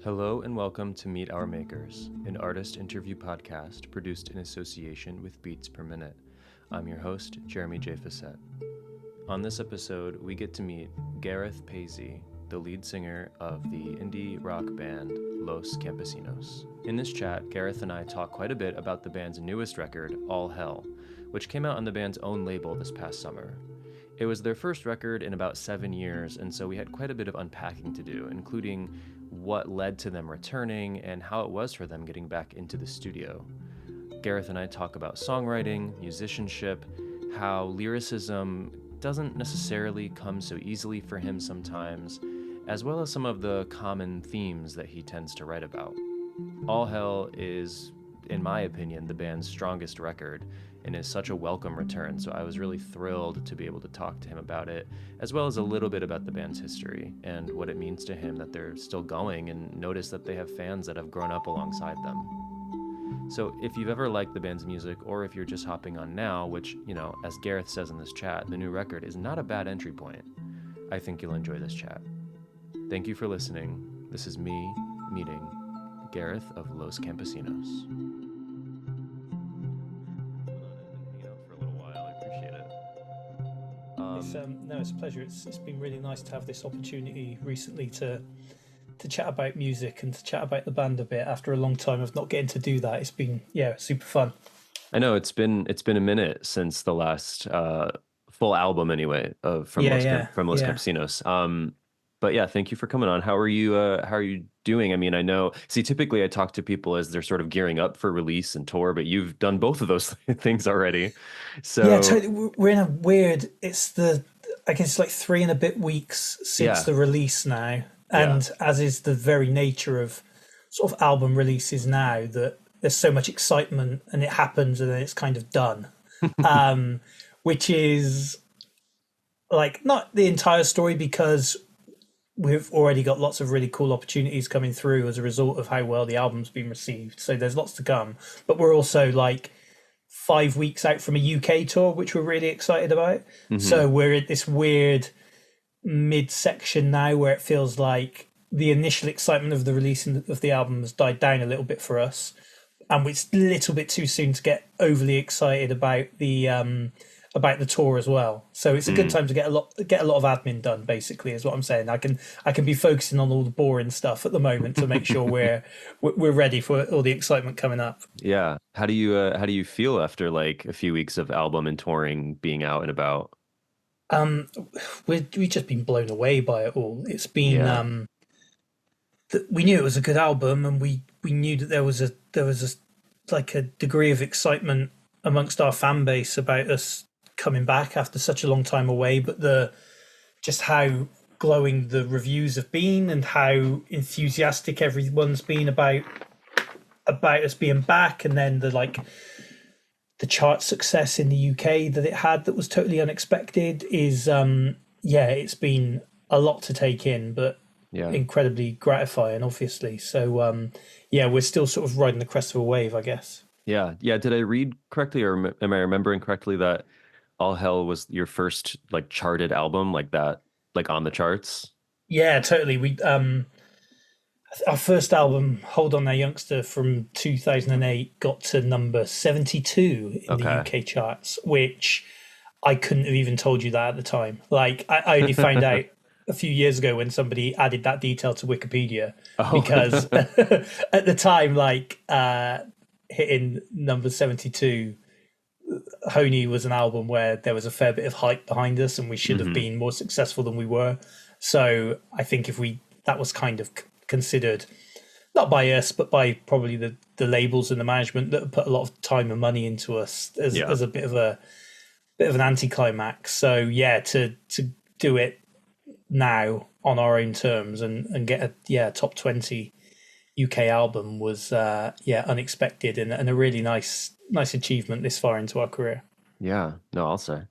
Hello and welcome to Meet Our Makers, an artist interview podcast produced in association with Beats Per Minute. I'm your host, Jeremy J. Facette. On this episode, we get to meet Gareth Paisey, the lead singer of the indie rock band Los Campesinos. In this chat, Gareth and I talk quite a bit about the band's newest record, All Hell, which came out on the band's own label this past summer. It was their first record in about 7 years, and so we had quite a bit of unpacking to do, including what led to them returning and how it was for them getting back into the studio. Gareth and I talk about songwriting, musicianship, how lyricism doesn't necessarily come so easily for him sometimes, as well as some of the common themes that he tends to write about. All Hell is, in my opinion, the band's strongest record, and is such a welcome return, so I was really thrilled to be able to talk to him about it, as well as a little bit about the band's history and what it means to him that they're still going, and notice that they have fans that have grown up alongside them. So if you've ever liked the band's music, or if you're just hopping on now, which, as Gareth says in this chat, the new record is not a bad entry point, I think you'll enjoy this chat. Thank you for listening. This is me meeting Gareth of Los Campesinos. It's a pleasure. It's been really nice to have this opportunity recently to chat about music and to chat about the band a bit after a long time of not getting to do that. It's been super fun. I know it's been a minute since the last full album anyway from Los Campesinos. But yeah, thank you for coming on. How are you doing? I mean, I know, typically I talk to people as they're sort of gearing up for release and tour, but you've done both of those things already. So yeah, totally. We're in a weird, I guess like 3 and a bit weeks since the release now. And as is the very nature of sort of album releases now, that there's so much excitement and it happens and then it's kind of done. Which is like not the entire story, because we've already got lots of really cool opportunities coming through as a result of how well the album's been received. So there's lots to come. But we're also like 5 weeks out from a UK tour, which we're really excited about. Mm-hmm. So we're at this weird mid-section now where it feels like the initial excitement of the release of the album has died down a little bit for us. And it's a little bit too soon to get overly excited about the tour as well. So it's a good time to get a lot of admin done, basically, is what I'm saying. I can be focusing on all the boring stuff at the moment to make sure we're ready for all the excitement coming up. Yeah. How do you feel after like a few weeks of album and touring, being out and about? We've just been blown away by it all. It's been we knew it was a good album, and we knew that there was a like a degree of excitement amongst our fan base about us coming back after such a long time away, but just how glowing the reviews have been and how enthusiastic everyone's been about us being back, and then the chart success in the UK that it had that was totally unexpected is it's been a lot to take in, but incredibly gratifying, obviously. So we're still sort of riding the crest of a wave, I guess. Yeah. Did I read correctly, or am I remembering correctly that All Hell was your first like charted album like that, like on the charts? Yeah, totally. We our first album, Hold On There Youngster, from 2008 got to number 72 in the UK charts, which I couldn't have even told you that at the time. Like I only found out a few years ago when somebody added that detail to Wikipedia, because at the time, hitting number 72, Honey was an album where there was a fair bit of hype behind us, and we should have been more successful than we were. So I think that was kind of considered, not by us, but by probably the labels and the management that have put a lot of time and money into us as a bit of an anticlimax. So to do it now on our own terms and get a top 20 UK album was unexpected and a really nice achievement this far into our career. Yeah, no, I'll say.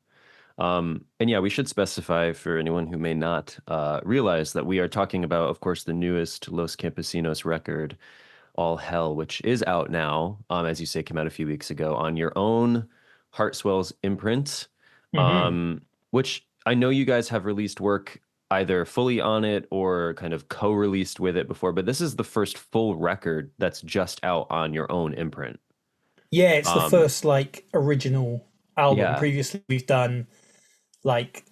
And we should specify for anyone who may not realize that we are talking about, of course, the newest Los Campesinos record, All Hell, which is out now, as you say, came out a few weeks ago on your own Heartswell's imprint, which I know you guys have released work either fully on it or kind of co-released with it before, but this is the first full record that's just out on your own imprint. Yeah, it's the Um, first like original album. yeah, Previously, we've done like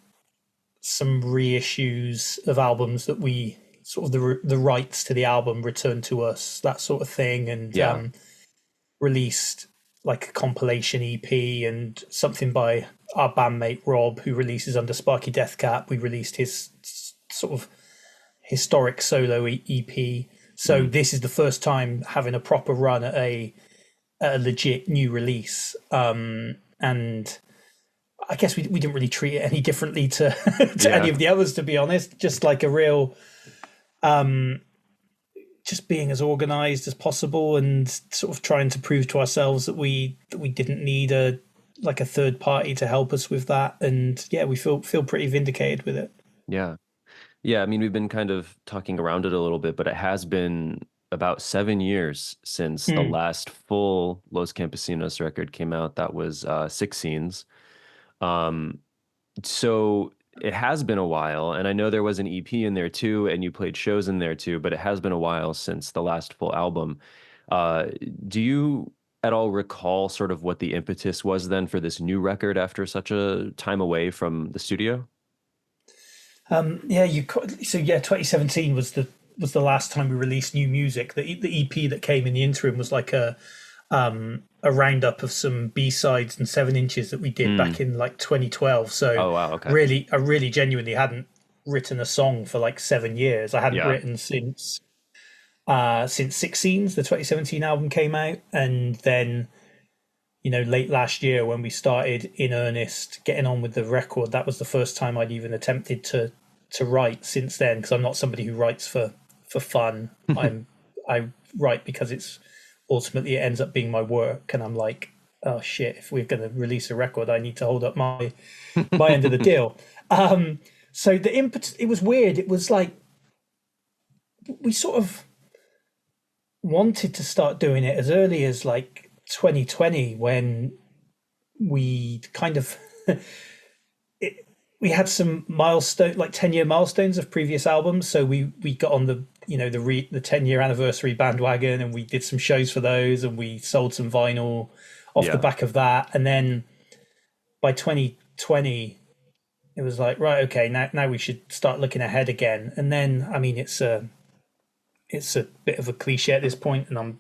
some reissues of albums that we sort of the rights to the album returned to us, that sort of thing, and yeah. released like a compilation EP and something by our bandmate Rob, who releases under Sparky Deathcap. We released his sort of historic solo EP. So this is the first time having a proper run at a legit new release. And I guess we didn't really treat it any differently to to any Yeah. of the others, to be honest. Just like a real just being as organized as possible and sort of trying to prove to ourselves that we didn't need a like a third party to help us with that. And yeah, we feel pretty vindicated with it. Yeah. Yeah, I mean, we've been kind of talking around it a little bit, but it has been about 7 years since the Mm. last full Los Campesinos record came out. That was Six Scenes. Um, so it has been a while, and I know there was an EP in there too, and you played shows in there too, but it has been a while since the last full album. Uh, do you at all recall sort of what the impetus was then for this new record after such a time away from the studio? Yeah, so yeah, 2017 was the last time we released new music. The EP that came in the interim was like a roundup of some B-sides and 7 inches that we did back in like 2012. So Oh, wow. Okay. really, I really genuinely hadn't written a song for like 7 years. I hadn't Yeah. written since Six Scenes, the 2017 album came out, and then late last year when we started in earnest getting on with the record, that was the first time I'd even attempted to write since then, because I'm not somebody who writes for fun. I write because it's ultimately it ends up being my work, and I'm like, oh shit, if we're going to release a record, I need to hold up my end of the deal. So the input, it was weird. It was like we sort of wanted to start doing it as early as like 2020, when we kind of we had some milestone, like 10-year milestones of previous albums. So we got on the the 10-year anniversary bandwagon, and we did some shows for those, and we sold some vinyl off the Yeah. back of that. And then by 2020, it was like, right, okay, now we should start looking ahead again. And then, I mean, it's a bit of a cliche at this point, and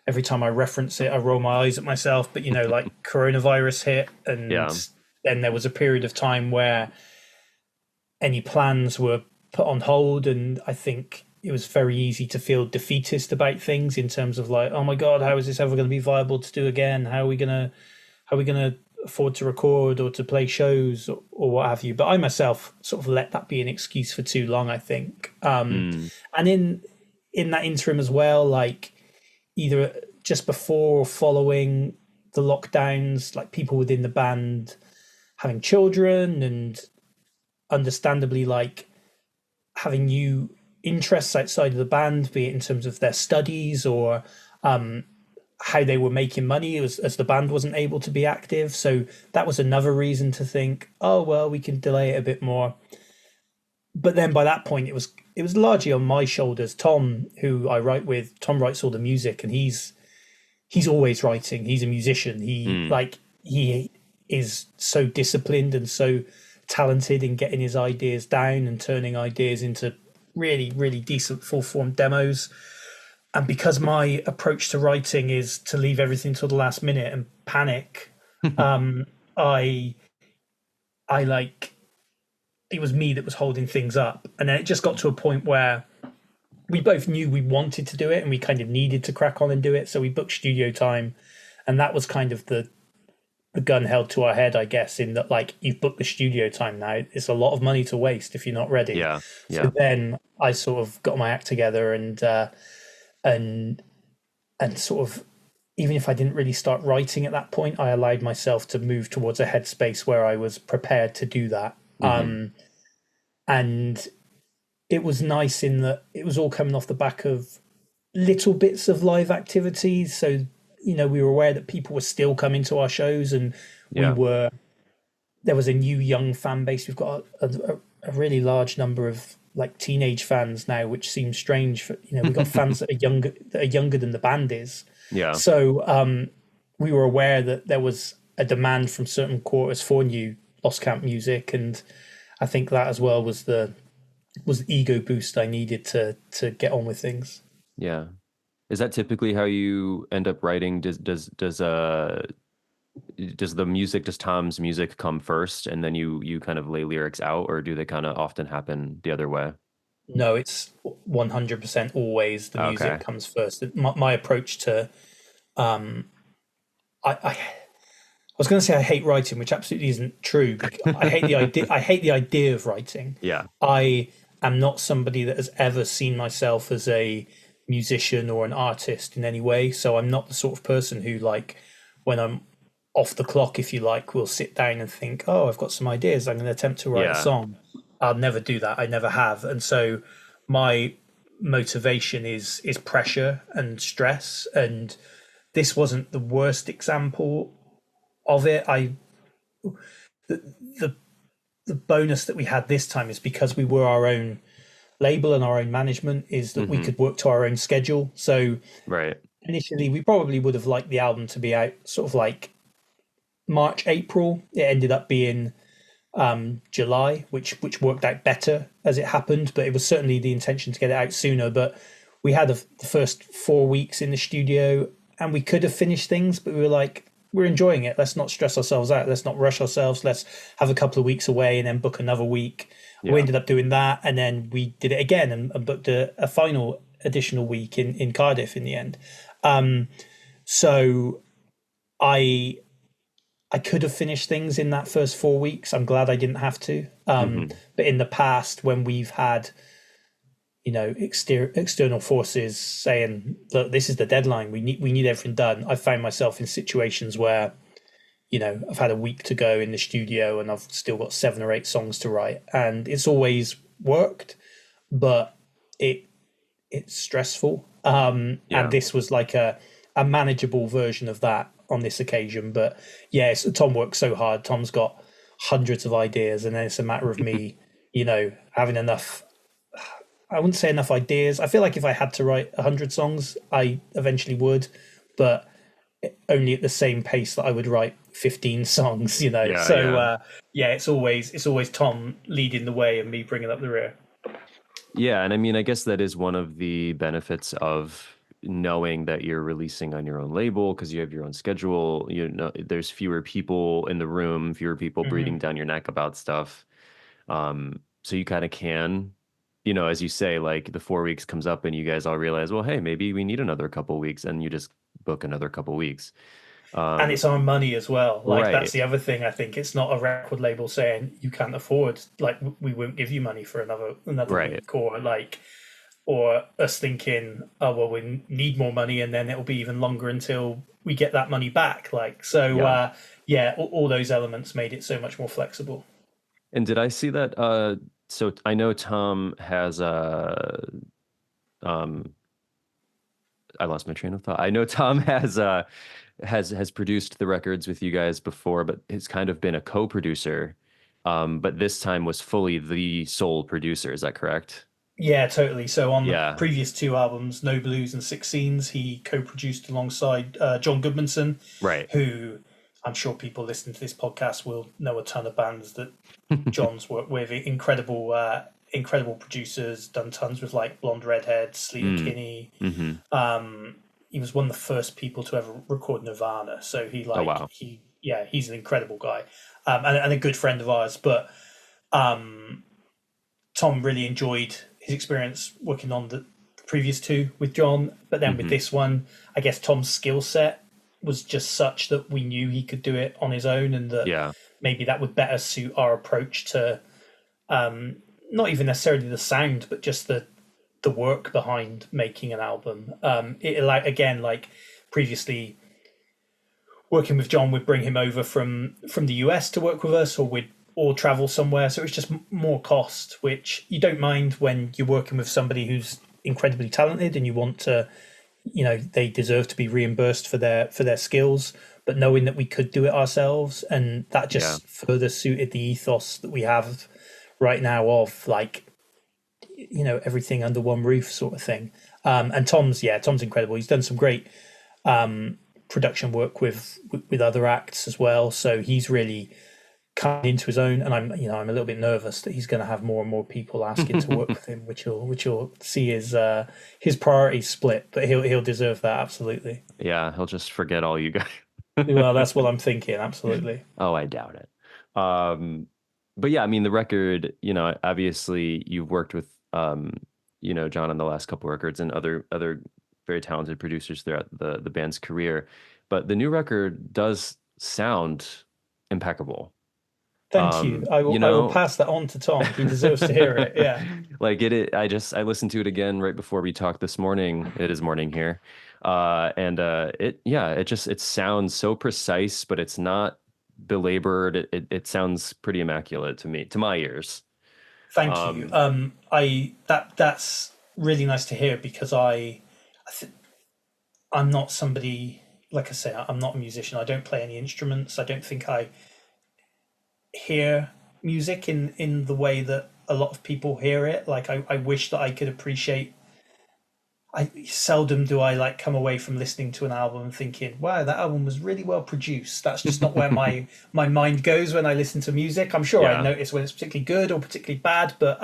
every time I reference it, I roll my eyes at myself. But like coronavirus hit, and Yeah. then there was a period of time where any plans were put on hold, and I think it was very easy to feel defeatist about things, in terms of like, oh my god, how is this ever going to be viable to do again? How are we gonna afford to record or to play shows, or what have you? But I myself sort of let that be an excuse for too long, I think. And in that interim as well, like either just before or following the lockdowns, like people within the band having children, and understandably like having new interests outside of the band, be it in terms of their studies or how they were making money as the band wasn't able to be active. So that was another reason to think, oh well, we can delay it a bit more. But then by that point, it was largely on my shoulders. Tom, who I write with, Tom writes all the music, and he's always writing. He's a musician. He is so disciplined and so talented in getting his ideas down and turning ideas into really, really decent full form demos. And because my approach to writing is to leave everything till the last minute and panic, I like, it was me that was holding things up. And then it just got to a point where we both knew we wanted to do it, and we kind of needed to crack on and do it. So we booked studio time, and that was kind of the gun held to our head, I guess, in that, like, you've booked the studio time now. It's a lot of money to waste if you're not ready. Yeah. So then I sort of got my act together, and sort of, even if I didn't really start writing at that point, I allowed myself to move towards a headspace where I was prepared to do that. And it was nice in that it was all coming off the back of little bits of live activities. So, we were aware that people were still coming to our shows, and Yeah. there was a new young fan base. We've got a really large number of like teenage fans now, which seems strange. For, we've got fans that are younger than the band is. Yeah. So we were aware that there was a demand from certain quarters for new Lost Camp music, and I think that as well was the ego boost I needed to get on with things. Yeah. Is that typically how you end up writing? Does Tom's music come first and then you kind of lay lyrics out, or do they kind of often happen the other way? No, it's 100% always the music Okay. comes first. My approach to I was going to say I hate writing, which absolutely isn't true. I hate the idea. I hate the idea of writing. Yeah. I am not somebody that has ever seen myself as a musician or an artist in any way. So I'm not the sort of person who, like, when I'm off the clock, if you like, will sit down and think, "Oh, I've got some ideas. I'm going to attempt to write a Yeah. song." I'll never do that. I never have. And so my motivation is pressure and stress. And this wasn't the worst example of it. The the bonus that we had this time is because we were our own label and our own management, is that we could work to our own schedule. So Right. initially we probably would have liked the album to be out sort of like March, April. It ended up being July, which worked out better as it happened, but it was certainly the intention to get it out sooner. But we had the first 4 weeks in the studio and we could have finished things, but we were like, we're enjoying it. Let's not stress ourselves out. Let's not rush ourselves. Let's have a couple of weeks away and then book another week. Yeah. We ended up doing that, and then we did it again and booked a final additional week in Cardiff in the end. So I could have finished things in that first 4 weeks. I'm glad I didn't have to. But in the past, when we've had, external forces saying, "Look, this is the deadline. We need everything done," I found myself in situations where, I've had a week to go in the studio and I've still got 7 or 8 songs to write, and it's always worked, but it's stressful. And this was like a manageable version of that on this occasion. But yeah, Tom works so hard. Tom's got hundreds of ideas, and then it's a matter of me, having enough. I wouldn't say enough ideas. I feel like if I had to write 100 songs, I eventually would, but only at the same pace that I would write 15 songs, Yeah, So it's always Tom leading the way and me bringing up the rear. Yeah, and I mean, I guess that is one of the benefits of knowing that you're releasing on your own label, because you have your own schedule. There's fewer people in the room, fewer people breathing down your neck about stuff. So you kind of can, as you say, like the 4 weeks comes up and you guys all realize, well, hey, maybe we need another couple weeks, and you just book another couple weeks. And it's our money as well. Like, right. That's the other thing. I think it's not a record label saying you can't afford, like, we won't give you money for another Right. week, or us thinking, oh well, we need more money and then it'll be even longer until we get that money back. Like, so all those elements made it so much more flexible. And did I see that? So I know Tom has I lost my train of thought. I know Tom has produced the records with you guys before, but has kind of been a co-producer. But this time was fully the sole producer. Is that correct? Yeah, totally. So on the previous 2 albums, No Blues and Six Scenes, he co-produced alongside John Goodmanson, right? Who I'm sure people listening to this podcast will know a ton of bands that John's worked with. Incredible producers, done tons with like Blonde Redhead, Sleater Kinney. He was one of the first people to ever record Nirvana. So he's an incredible guy, and a good friend of ours. But Tom really enjoyed his experience working on the previous 2 with John. But then with this one, I guess Tom's skill set was just such that we knew he could do it on his own, and that maybe that would better suit our approach to not even necessarily the sound, but just the work behind making an album. It, like, again, like previously working with John, would bring him over from the US to work with us, or we'd all travel somewhere. So it's just more cost, which you don't mind when you're working with somebody who's incredibly talented and you want to, they deserve to be reimbursed for their skills. But knowing that we could do it ourselves, and that just further suited the ethos that we have right now of like, everything under one roof sort of thing. And Tom's incredible. He's done some great production work with other acts as well. So he's really coming into his own. And I'm a little bit nervous that he's going to have more and more people asking to work with him, which you'll see his priorities split. But he'll deserve that, absolutely. Yeah, he'll just forget all you guys. Well, that's what I'm thinking. Absolutely. Oh, I doubt it. But yeah, I mean, the record, obviously you've worked with, John on the last couple records and other very talented producers throughout the band's career. But the new record does sound impeccable. Thank you. I will pass that on to Tom. He deserves to hear it. Yeah. Like I listened to it again right before we talked this morning. It is morning here. It sounds so precise, but it's not belabored. It sounds pretty immaculate to me, to my ears. Thank you. That's really nice to hear because I'm not somebody, like I say, I'm not a musician. I don't play any instruments. I don't think I hear music in the way that a lot of people hear it. Like I wish that I could appreciate. I seldom do I like come away from listening to an album thinking, wow, that album was really well produced. That's just not where my mind goes when I listen to music. I'm sure I notice when it's particularly good or particularly bad, but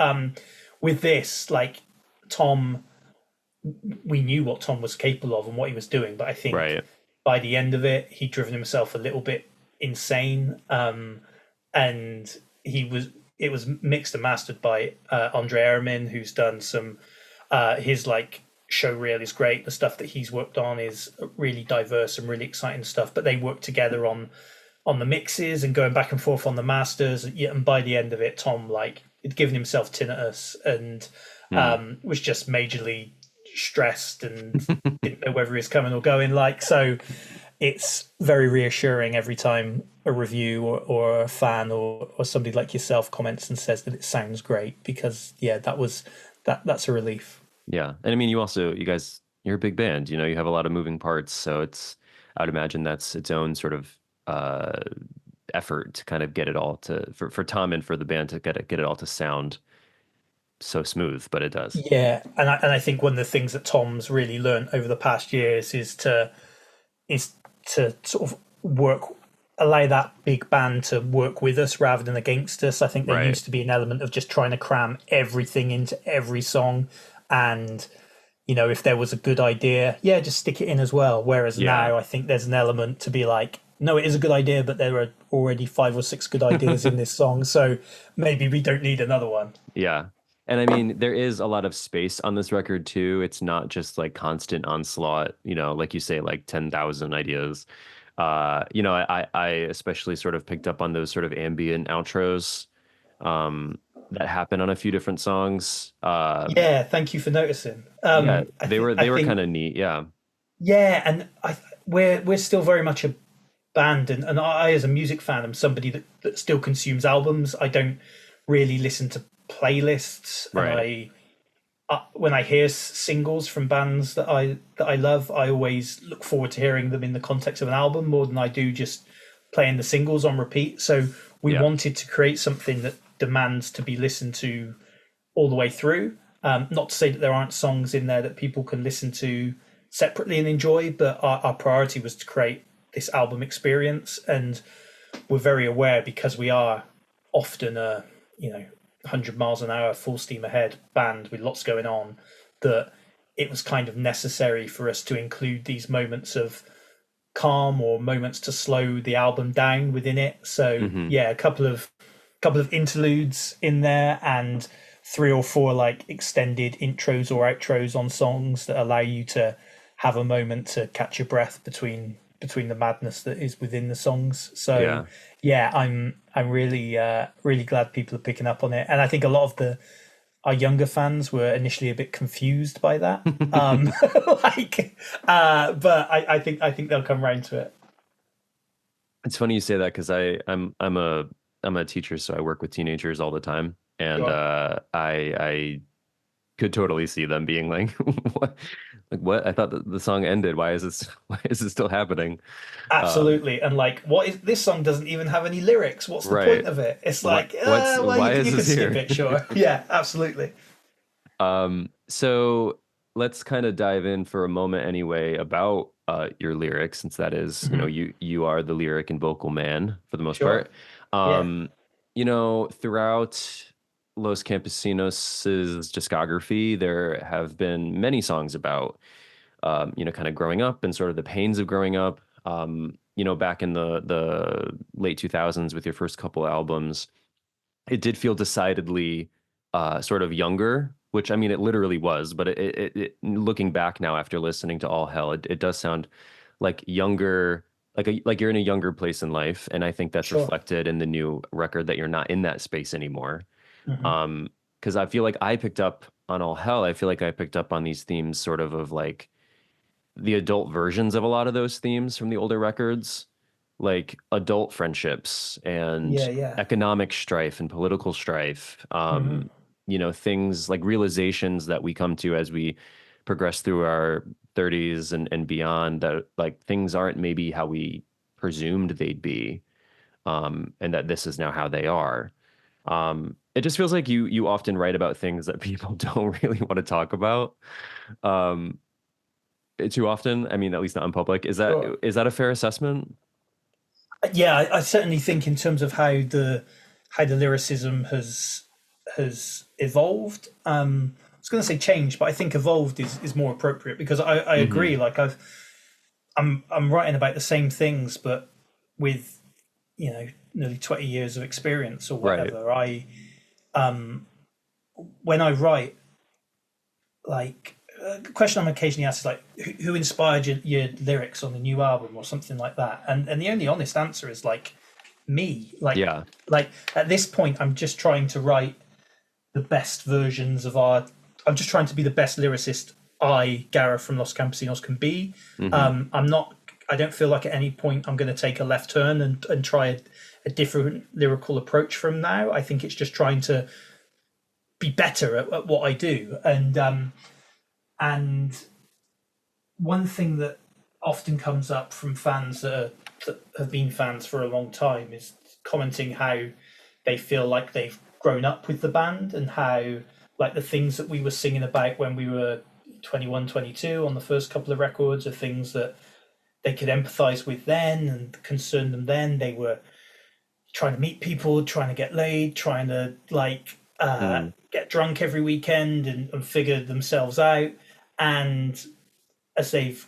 with this, like Tom, we knew what Tom was capable of and what he was doing, but I think by the end of it, he'd driven himself a little bit insane. And it was mixed and mastered by Andre Aramin, who's done some his like show reel is great. The stuff that he's worked on is really diverse and really exciting stuff, but they work together on the mixes and going back and forth on the masters. And by the end of it, Tom like had given himself tinnitus and was just majorly stressed and didn't know whether he was coming or going. Like, so it's very reassuring every time a review or a fan or somebody like yourself comments and says that it sounds great, because that's a relief. Yeah. And I mean, you guys, you're a big band, you have a lot of moving parts. So I would imagine that's its own sort of effort to kind of get it all for Tom and for the band to get it all to sound so smooth, but it does. Yeah. And I think one of the things that Tom's really learned over the past years is to sort of allow that big band to work with us rather than against us. I think there used to be an element of just trying to cram everything into every song. And, if there was a good idea, just stick it in as well. Whereas now I think there's an element to be like, no, it is a good idea, but there are already 5 or 6 good ideas in this song. So maybe we don't need another one. Yeah. And I mean, there is a lot of space on this record too. It's not just like constant onslaught, like you say, like 10,000 ideas. I especially sort of picked up on those sort of ambient outros that happen on a few different songs. Thank you for noticing. They were kind of neat. Yeah. Yeah, and we're still very much a band, and I, as a music fan, am somebody that still consumes albums. I don't really listen to playlists. Right. And when I hear singles from bands that I love, I always look forward to hearing them in the context of an album more than I do just playing the singles on repeat. So we wanted to create something that demands to be listened to all the way through. Not to say that there aren't songs in there that people can listen to separately and enjoy, but our priority was to create this album experience. And we're very aware, because we are often a 100 miles an hour full steam ahead band with lots going on, that it was kind of necessary for us to include these moments of calm or moments to slow the album down within it. So a couple of interludes in there, and 3 or 4 like extended intros or outros on songs that allow you to have a moment to catch your breath between the madness that is within the songs. So I'm really really glad people are picking up on it, and I think a lot of our younger fans were initially a bit confused by that. But I think they'll come around to it. It's funny you say that, because I'm a teacher, so I work with teenagers all the time, and I could totally see them being like, what? Like what? I thought the song ended. Why is this? Why is it still happening? Um, Absolutely. And like, what is this song doesn't even have any lyrics? What's the point right. of it? It's What? like, What's? well, Why is you can this skip here? it, sure. Yeah, absolutely. So let's kind of dive in for a moment anyway about your lyrics, since that is, Hmm. you are the lyric and vocal man for the most Sure. part. Yeah. Um, throughout Los Campesinos' discography, there have been many songs about kind of growing up and sort of the pains of growing up. Back in the late 2000s with your first couple albums, it did feel decidedly sort of younger, which I mean, it literally was, but looking back now after listening to All Hell, it does sound like younger, like you're in a younger place in life, and I think that's Sure. reflected in the new record that you're not in that space anymore. Hmm. Um, because I feel like I picked up on All Hell, I feel like I picked up on these themes sort of like the adult versions of a lot of those themes from the older records, like adult friendships and Yeah, yeah. economic strife and political strife. Hmm. Things like realizations that we come to as we progress through our 30s and beyond, that like things aren't maybe how we presumed they'd be, and that this is now how they are. It just feels like you often write about things that people don't really want to talk about. Um, too often. I mean, at least not in public. Sure. Is that a fair assessment? Yeah, I certainly think in terms of how the lyricism has evolved. I was going to say changed, but I think evolved is more appropriate because I agree. Hmm. Like I'm writing about the same things, but with nearly 20 years of experience or Right. whatever. I when I write, like the question I'm occasionally asked is like, who inspired your lyrics on the new album or something like that, and the only honest answer is like me. Yeah. Like at this point, I'm just trying to write the best versions of our. I'm just trying to be the best lyricist Gareth from Los Campesinos can be. Hmm. I'm not. I don't feel like at any point I'm going to take a left turn and try a different lyrical approach from now. I think it's just trying to be better at what I do. And one thing that often comes up from fans that have been fans for a long time is commenting how they feel like they've grown up with the band and how like the things that we were singing about when we were 21, 22 on the first couple of records are things that they could empathize with then and concern them then. They were trying to meet people, trying to get laid, trying to Mm. get drunk every weekend and figure themselves out. And as they've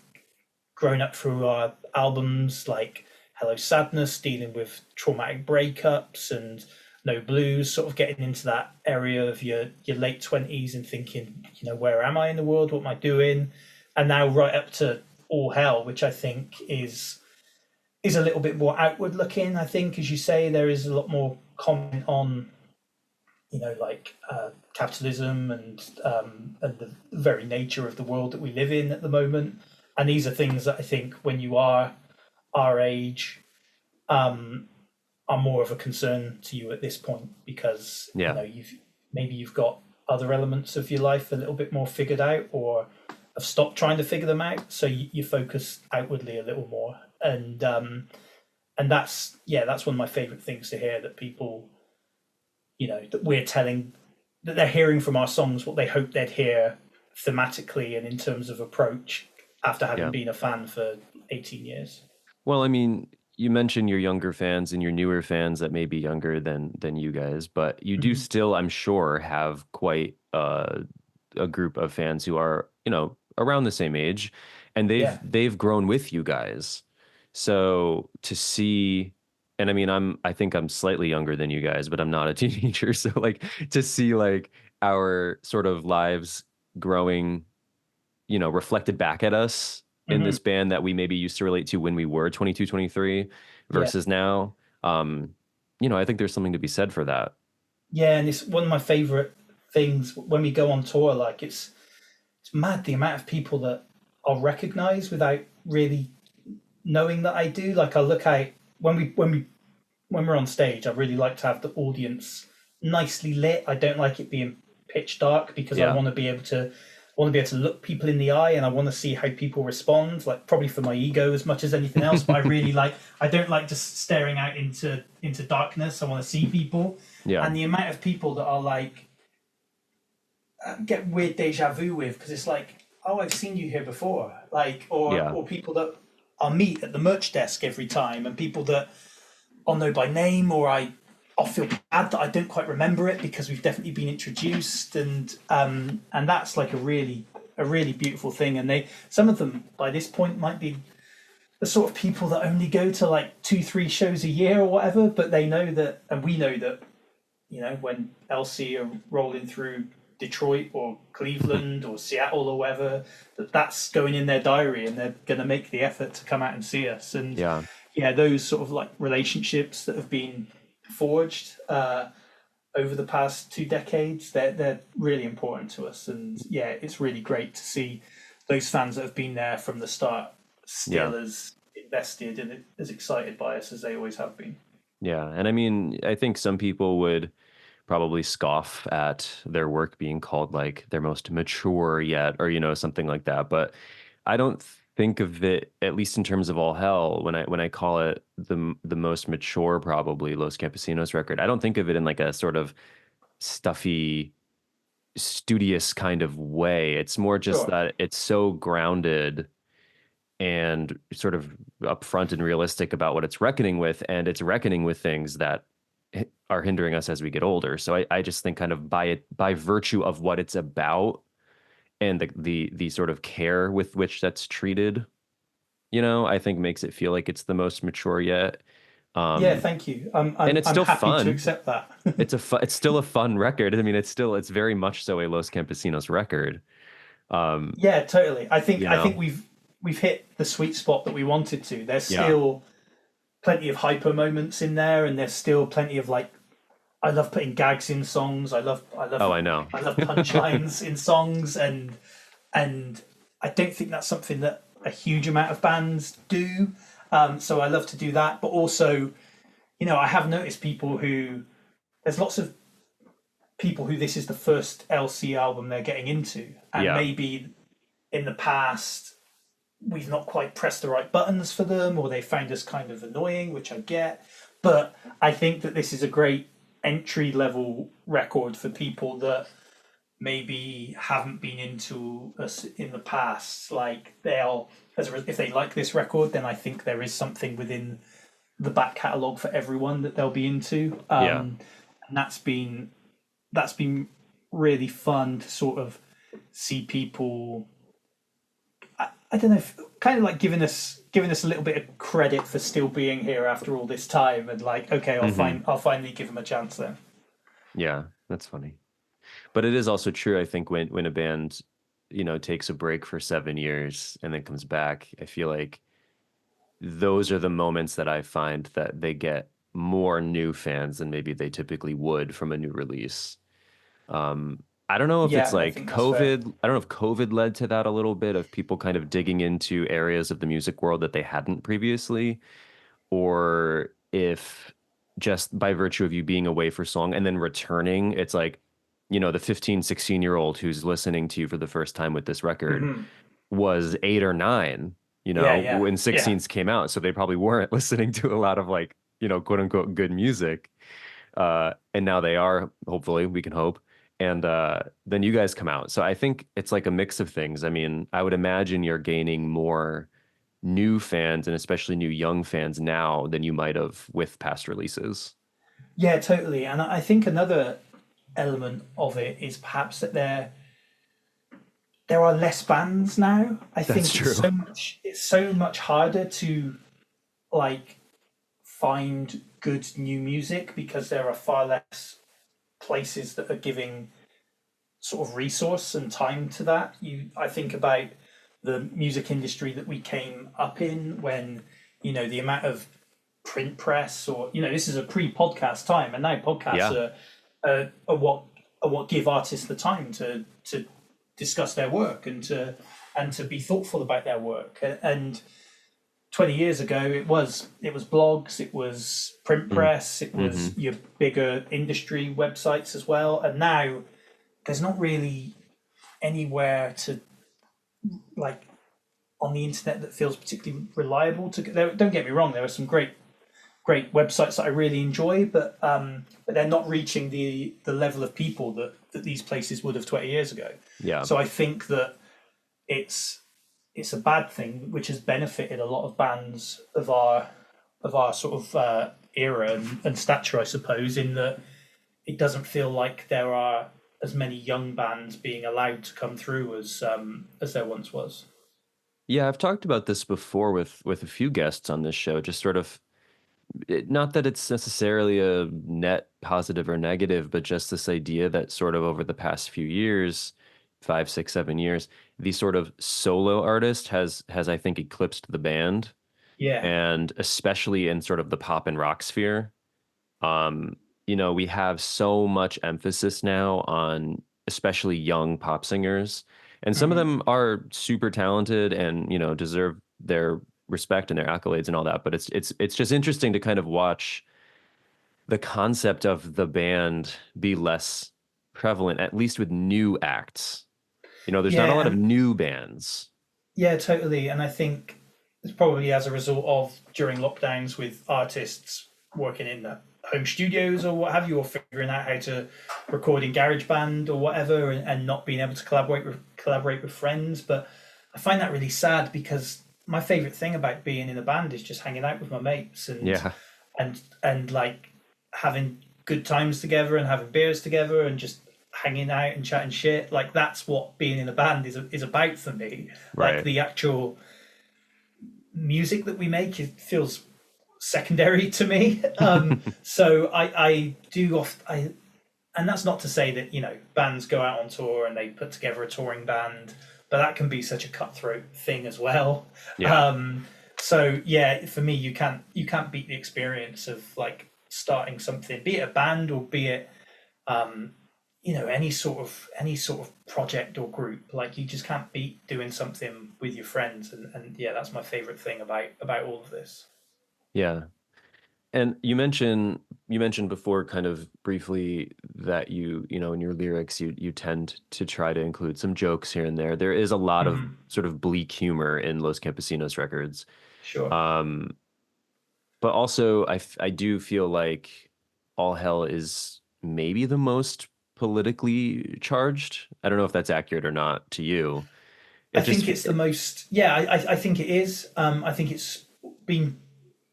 grown up through our albums like Hello Sadness, dealing with traumatic breakups and No Blues, sort of getting into that area of your late 20s and thinking, where am I in the world? What am I doing? And now right up to All Hell, which I think is a little bit more outward looking. I think, as you say, there is a lot more comment on, capitalism and the very nature of the world that we live in at the moment. And these are things that I think, when you are our age, um, are more of a concern to you at this point because Yeah. you've got other elements of your life a little bit more figured out or have stopped trying to figure them out. So you focus outwardly a little more, and that's one of my favorite things to hear, that people, that we're telling, that they're hearing from our songs what they hope they'd hear thematically and in terms of approach after having Yeah. been a fan for 18 years. Well, I mean, you mentioned your younger fans and your newer fans that may be younger than you guys, but you do Mm-hmm. still, I'm sure, have quite a group of fans who are, around the same age, and they've Yeah. they've grown with you guys. So to see, and I mean, I think I'm slightly younger than you guys, but I'm not a teenager. So like to see like our sort of lives growing, reflected back at us in Mm-hmm. this band that we maybe used to relate to when we were 22, 23 Yeah. versus now. I think there's something to be said for that. Yeah, and it's one of my favorite things when we go on tour. Like it's mad the amount of people that I'll recognize without really knowing that I do. Like I look out when we're on stage. I really like to have the audience nicely lit. I don't like it being pitch dark, because I want to be able to look people in the eye, and I want to see how people respond, like probably for my ego as much as anything else. But I don't like just staring out into darkness. I want to see people. Yeah. And the amount of people that are like, get weird deja vu with, because it's like, oh, I've seen you here before, like, or people that I'll meet at the merch desk every time, and people that I'll know by name, or I'll feel bad that I don't quite remember it because we've definitely been introduced, and that's like a really beautiful thing. And some of them by this point might be the sort of people that only go to like 2-3 shows a year or whatever, but they know that, and we know that, when LC are rolling through Detroit or Cleveland or Seattle or wherever, that's going in their diary, and they're going to make the effort to come out and see us. And those sort of like relationships that have been forged over the past 2 decades, they're really important to us. And it's really great to see those fans that have been there from the start still as invested and as excited by us as they always have been. And I mean, I think some people would probably scoff at their work being called like their most mature yet, or something like that, but I don't think of it, at least in terms of All Hell, when I call it the most mature, probably Los Campesinos record, I don't think of it in like a sort of stuffy, studious kind of way. It's more just that it's so grounded and sort of upfront and realistic about what it's reckoning with, and it's reckoning with things that are hindering us as we get older. So I just think kind of by virtue of what it's about and the sort of care with which that's treated, I think makes it feel like it's the most mature yet. Thank you. And it's still happy fun to accept that. It's still a fun record. I mean, it's very much so a Los Campesinos record. Totally. I think we've hit the sweet spot that we wanted to. There's still plenty of hyper moments in there, and there's still plenty of like, I love putting gags in songs. I love I know. I love punchlines in songs, and I don't think that's something that a huge amount of bands do. So I love to do that, but also, I have noticed there's lots of people who this is the first LC album they're getting into, and maybe in the past we've not quite pressed the right buttons for them, or they found us kind of annoying, which I get. But I think that this is a great entry level record for people that maybe haven't been into us in the past. Like, if they like this record, then I think there is something within the back catalogue for everyone that they'll be into. And that's been really fun to sort of see people, I don't know, kind of like giving us a little bit of credit for still being here after all this time, and like, okay, I'll finally give them a chance then. Yeah, that's funny. But it is also true, I think, when a band, takes a break for 7 years and then comes back, I feel like those are the moments that I find that they get more new fans than maybe they typically would from a new release. I don't know if it's like COVID. I don't know if COVID led to that a little bit, of people kind of digging into areas of the music world that they hadn't previously, or if just by virtue of you being away for so long and then returning, it's like, the 15, 16-year-old who's listening to you for the first time with this record was 8 or 9, when 16s came out. So they probably weren't listening to a lot of like, quote unquote good music. And now they are, hopefully, we can hope. And then you guys come out. So I think it's like a mix of things. I mean, I would imagine you're gaining more new fans, and especially new young fans now, than you might have with past releases. Yeah, totally. And I think another element of it is perhaps that there are less bands now. I think it's so much harder to like find good new music, because there are far less places that are giving sort of resource and time to that. I think about the music industry that we came up in, when the amount of print press, or this is a pre-podcast time, and now podcasts are what give artists the time to discuss their work and to be thoughtful about their work. And 20 years ago, it was blogs, it was print press, it was your bigger industry websites as well. And now there's not really anywhere to like on the internet that feels particularly reliable. Don't get me wrong, there are some great websites that I really enjoy, but they're not reaching the level of people that these places would have 20 years ago. Yeah. So I think that it's a bad thing, which has benefited a lot of bands of our sort of era and stature, I suppose, in that it doesn't feel like there are as many young bands being allowed to come through as there once was. Yeah, I've talked about this before with a few guests on this show, just sort of not that it's necessarily a net positive or negative, but just this idea that sort of over the past few years, 5, 6, 7 years, the sort of solo artist has I think eclipsed the band, Yeah. and especially in sort of the pop and rock sphere. We have so much emphasis now on especially young pop singers, and some of Hmm. them are super talented and deserve their respect and their accolades and all that. But it's just interesting to kind of watch the concept of the band be less prevalent, at least with new acts. There's not a Yeah, lot of and new bands. yeah, totally. And I think it's probably as a result of during lockdowns with artists working in the home studios or what have you, or figuring out how to record in GarageBand or whatever, and not being able to collaborate with friends. But I find that really sad because my favorite thing about being in a band is just hanging out with my mates Yeah, and like having good times together and having beers together and just hanging out and chatting shit. Like that's what being in a band is about for me. Like right. the actual music that we make, it feels secondary to me. So I do and that's not to say that bands go out on tour and they put together a touring band, but that can be such a cutthroat thing as well. Yeah, So yeah, for me, you can't beat the experience of like starting something, be it a band or be it um, any sort of project or group. Like you just can't beat doing something with your friends, and yeah, that's my favorite thing about all of this. yeah. And you mentioned before kind of briefly that in your lyrics you tend to try to include some jokes here and there. There is a lot of Hmm. sort of bleak humor in Los Campesinos records. Sure. Um, but also I do feel like All Hell is maybe the most politically charged. I don't know if that's accurate or not to you. I It think just it's the most. Yeah, I think it is. I think it's been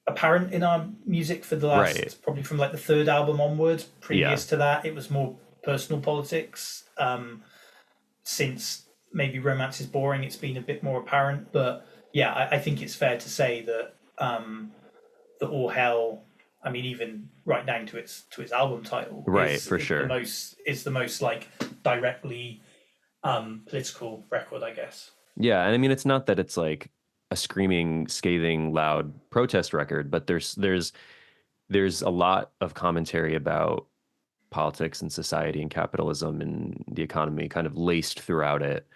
apparent in our music for the right. last probably from like the third album onwards. Yeah. Previous to that, it was more personal politics. Since maybe Romance is Boring, it's been a bit more apparent. But yeah, I think it's fair to say that the All Hell. I mean, even right down to its album title Right, is for is the sure. most like directly political record, I guess. Yeah, and I mean it's not that it's like a screaming, scathing, loud protest record, but there's a lot of commentary about politics and society and capitalism and the economy kind of laced throughout it.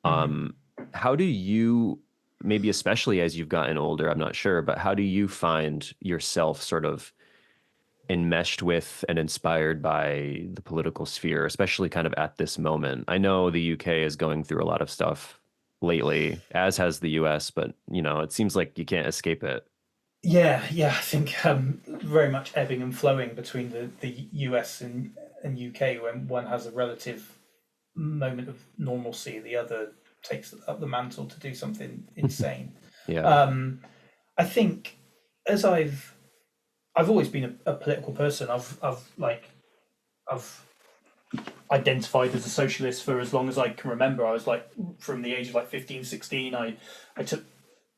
Hmm. Um, how do you, maybe especially as you've gotten older, I'm not sure, but how do you find yourself sort of enmeshed with and inspired by the political sphere, especially kind of at this moment? I know the UK is going through a lot of stuff lately, as has the US, but it seems like you can't escape it. Yeah. I think very much ebbing and flowing between the US and UK. When one has a relative moment of normalcy, the other takes up the mantle to do something insane. Yeah. Um, I think as I've always been a political person. I've identified as a socialist for as long as I can remember. I was like from the age of like 15, 16. I took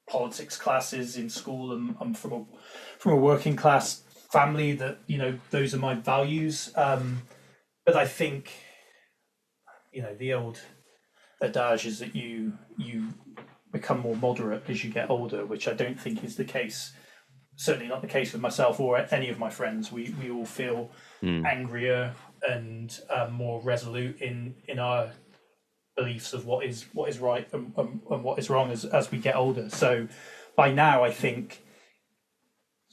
politics classes in school, and I'm from a working class family. That those are my values. But I think the old adage is that you become more moderate as you get older, which I don't think is the case. Certainly not the case with myself or any of my friends. We all feel Mm. angrier and more resolute in our beliefs of what is right and what is wrong as we get older. So by now, I think,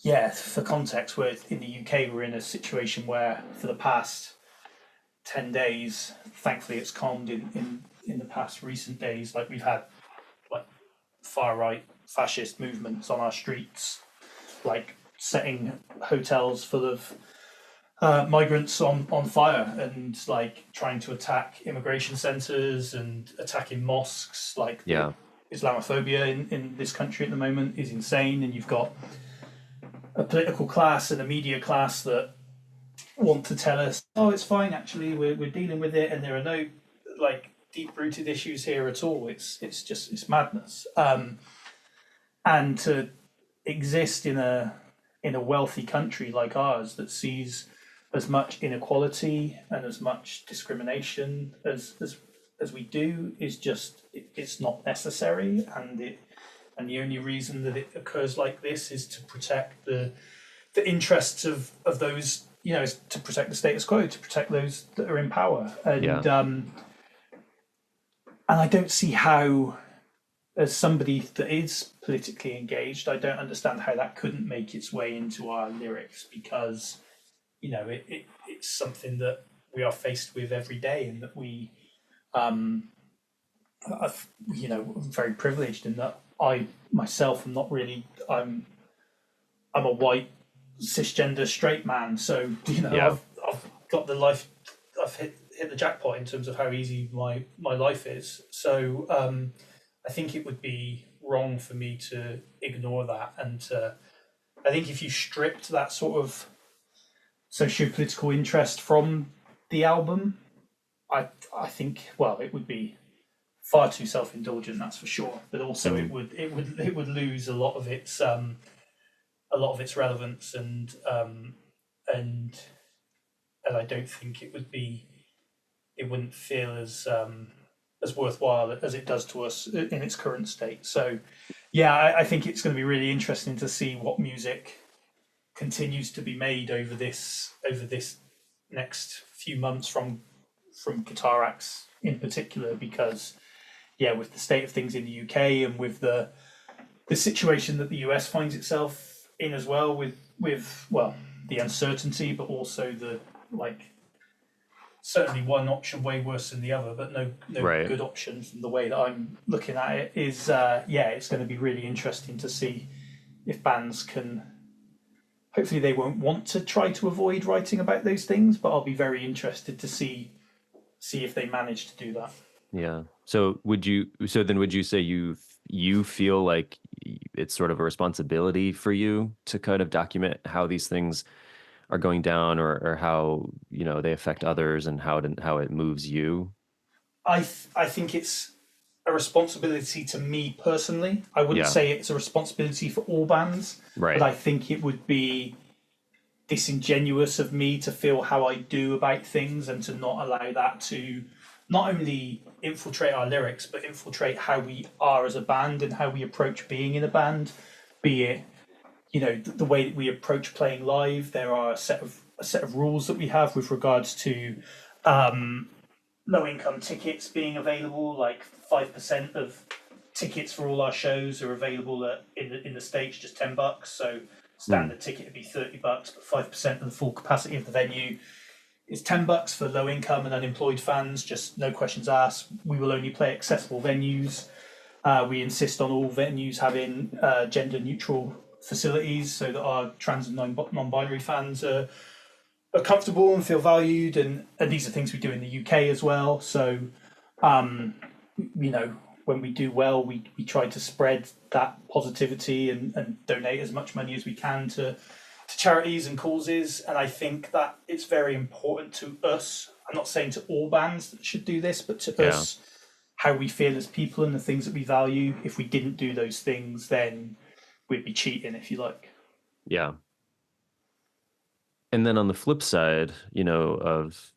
yeah, for context, we're in the UK. We're in a situation where for the past 10 days. Thankfully, it's calmed in the past recent days. Like, we've had like far right fascist movements on our streets, like setting hotels full of migrants on fire, and like trying to attack immigration centres and attacking mosques. Like, the Islamophobia in this country at the moment is insane, and you've got a political class and a media class that want to tell us, oh, it's fine, actually, we're dealing with it, and there are no like deep-rooted issues here at all. It's madness. And to exist in a wealthy country like ours that sees as much inequality and as much discrimination as we do is just, it's not necessary. And the only reason that it occurs like this is to protect the interests of those, is to protect the status quo, to protect those that are in power. And I don't see how, as somebody that is politically engaged, I don't understand how that couldn't make its way into our lyrics, because it's something that we are faced with every day, and that we I'm very privileged in that I myself am not really, I'm a white cisgender straight man, so I've got the life, I've hit the jackpot in terms of how easy my life is. So I think it would be wrong for me to ignore that, and I think if you stripped that sort of socio-political interest from the album, I think, well, it would be far too self-indulgent, that's for sure. But also, it would lose a lot of its relevance, and I don't think it wouldn't feel as worthwhile as it does to us in its current state. So, yeah, I think it's going to be really interesting to see what music continues to be made over this next few months from guitar acts in particular, because with the state of things in the UK, and with the situation that the US finds itself in as well, with the uncertainty, but also the, like, certainly one option way worse than the other, but no good options. And the way that I'm looking at it is, it's going to be really interesting to see if bands can. Hopefully, they won't want to try to avoid writing about those things, but I'll be very interested to see if they manage to do that. Yeah. So would you say you feel like it's sort of a responsibility for you to kind of document how these things are going down, or how they affect others, and how it moves you? I think it's a responsibility to me personally. I wouldn't say it's a responsibility for all bands, right? But I think it would be disingenuous of me to feel how I do about things, and to not allow that to not only infiltrate our lyrics, but infiltrate how we are as a band and how we approach being in a band. Be it, the way that we approach playing live. There are a set of rules that we have with regards to low income tickets being available. Like 5% of tickets for all our shows are available in the States, just $10. So standard ticket would be $30, but 5% of the full capacity of the venue is $10 for low income and unemployed fans. Just no questions asked. We will only play accessible venues. We insist on all venues having gender neutral facilities, so that our trans and non-binary fans are comfortable and feel valued, and these are things we do in the UK as well. So when we do well, we try to spread that positivity and donate as much money as we can to charities and causes. And I think that it's very important to us. I'm not saying to all bands that should do this, but to us, how we feel as people and the things that we value. If we didn't do those things, then we'd be cheating, if you like. Yeah. And then on the flip side, of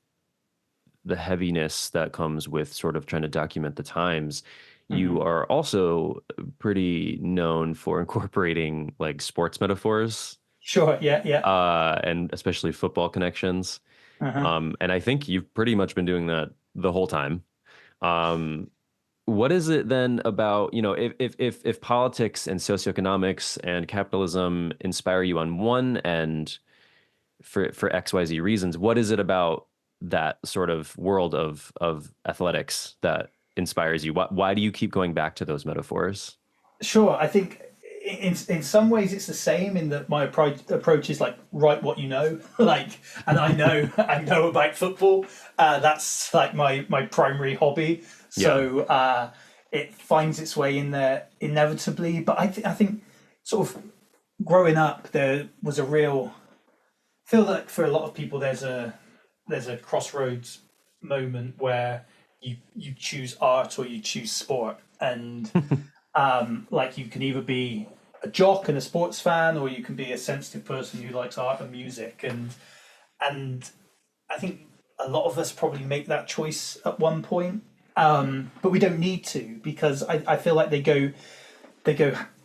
the heaviness that comes with sort of trying to document the times, you are also pretty known for incorporating like sports metaphors. Sure. Yeah. And especially football connections. And I think you've pretty much been doing that the whole time. What is it then about, if politics and socioeconomics and capitalism inspire you on one end for XYZ reasons, what is it about that sort of world of athletics that inspires you? Why do you keep going back to those metaphors? Sure, I think in some ways it's the same in that my approach is like write what you know, like, and I know about football. That's like my primary hobby, so it finds its way in there inevitably. But I think sort of growing up there was a real feel that for a lot of people there's a crossroads moment where you choose art or you choose sport, and like you can either be a jock and a sports fan, or you can be a sensitive person who likes art and music, and I think a lot of us probably make that choice at one point, but we don't need to, because I feel like they go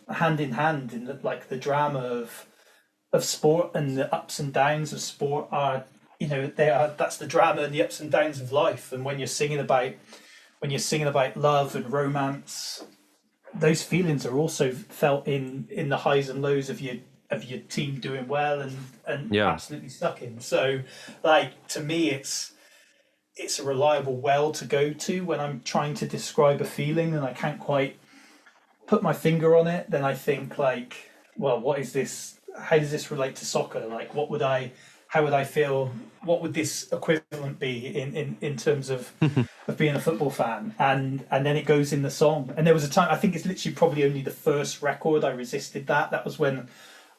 hand in hand in like the drama of sport, and the ups and downs of sport are, that's the drama and the ups and downs of life. And when you're singing about love and romance, those feelings are also felt in the highs and lows of your team doing well and absolutely sucking. So like, to me it's a reliable well to go to when I'm trying to describe a feeling and I can't quite put my finger on it. Then I think like, well, what is this? How does this relate to soccer? Like, how would I feel? What would this equivalent be in terms of being a football fan? And then it goes in the song. And there was a time, I think it's literally probably only the first record I resisted that. That was when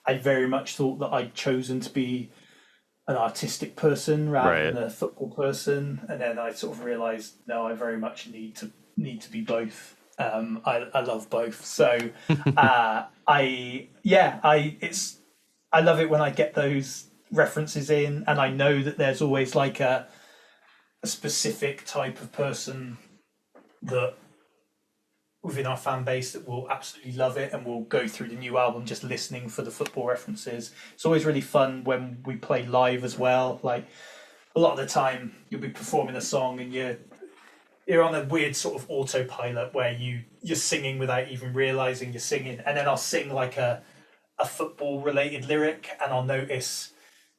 I very much thought that I'd chosen to be an artistic person rather than a football person. And then I sort of realised, no, I very much need to be both. I love both. So I love it when I get those references in, and I know that there's always like a specific type of person that within our fan base that will absolutely love it and will go through the new album just listening for the football references. It's always really fun when we play live as well. Like, a lot of the time you'll be performing a song and you're on a weird sort of autopilot where you're singing without even realizing you're singing, and then I'll sing like a football related lyric, and I'll notice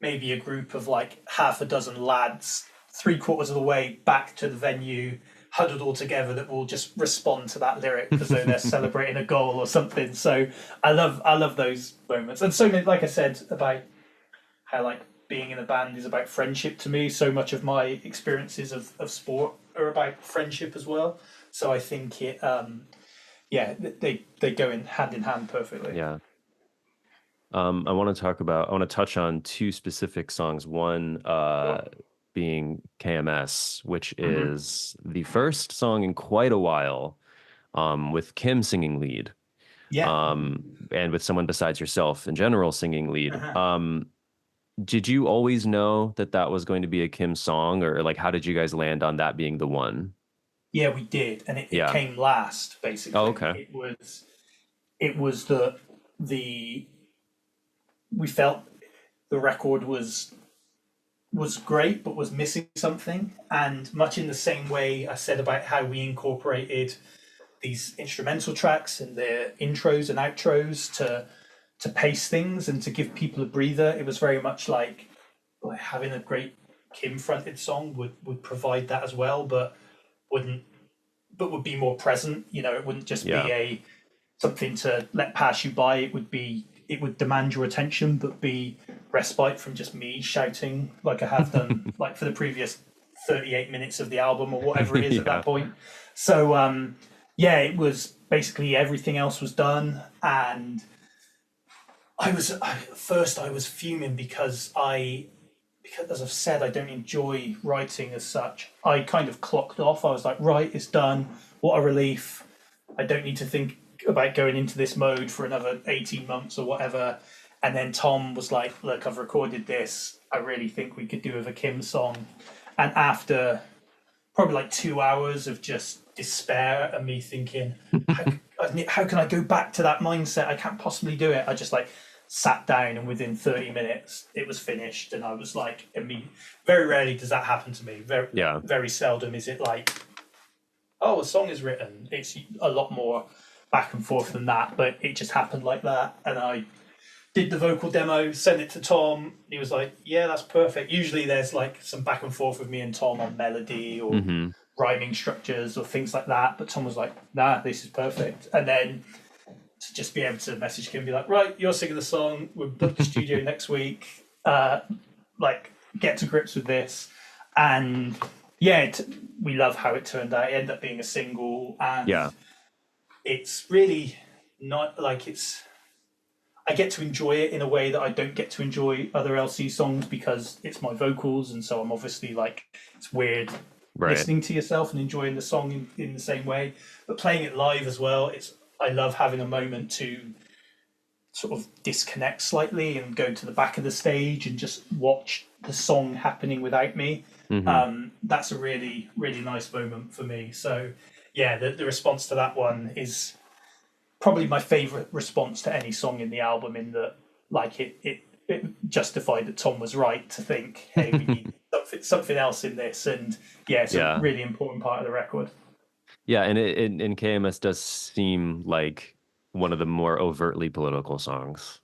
maybe a group of like half a dozen lads 3/4 of the way back to the venue huddled all together that will just respond to that lyric as though they're celebrating a goal or something. So I love those moments. And so, like I said about how like being in a band is about friendship to me, so much of my experiences of sport are about friendship as well. So I think it they go in hand perfectly. Yeah. I want to touch on two specific songs. One being KMS, which is the first song in quite a while, with Kim singing lead. Yeah. And with someone besides yourself in general singing lead. Did you always know that was going to be a Kim song, or like how did you guys land on that being the one? Yeah, we did, and it came last basically. Oh, okay. It was we felt the record was great, but was missing something. And much in the same way I said about how we incorporated these instrumental tracks and their intros and outros to pace things and to give people a breather, it was very much like having a great Kim fronted song would provide that as well, but would be more present. It wouldn't just be something to let pass you by. It would demand your attention, but be respite from just me shouting like I have done like for the previous 38 minutes of the album or whatever it is at that point. So it was basically everything else was done, and I was fuming because as I've said, I don't enjoy writing as such. I kind of clocked off. I was like, right, it's done. What a relief. I don't need to think about going into this mode for another 18 months or whatever. And then Tom was like, look, I've recorded this. I really think we could do with a Kim song. And after probably like 2 hours of just despair and me thinking, how can I go back to that mindset? I can't possibly do it. I just like sat down, and within 30 minutes it was finished. And I was like, very rarely does that happen to me. Very seldom is it like, oh, a song is written. It's a lot more back and forth than that, but it just happened like that. And I did the vocal demo, sent it to Tom. He was like, "Yeah, that's perfect." Usually, there's like some back and forth with me and Tom on melody or rhyming structures or things like that. But Tom was like, "Nah, this is perfect." And then to just be able to message him and be like, "Right, you're singing the song. We'll book the studio next week. Like, get to grips with this." And yeah, we love how it turned out. It ended up being a single, and it's really not like I get to enjoy it in a way that I don't get to enjoy other LC songs because it's my vocals, and so I'm obviously like, it's weird listening to yourself and enjoying the song in the same way. But playing it live as well, I love having a moment to sort of disconnect slightly and go to the back of the stage and just watch the song happening without me. That's a really, really nice moment for me. So yeah, the response to that one is probably my favorite response to any song in the album, in that like it justified that Tom was right to think, hey, we need something else in this. And yeah, it's a really important part of the record. Yeah, and and KMS does seem like one of the more overtly political songs.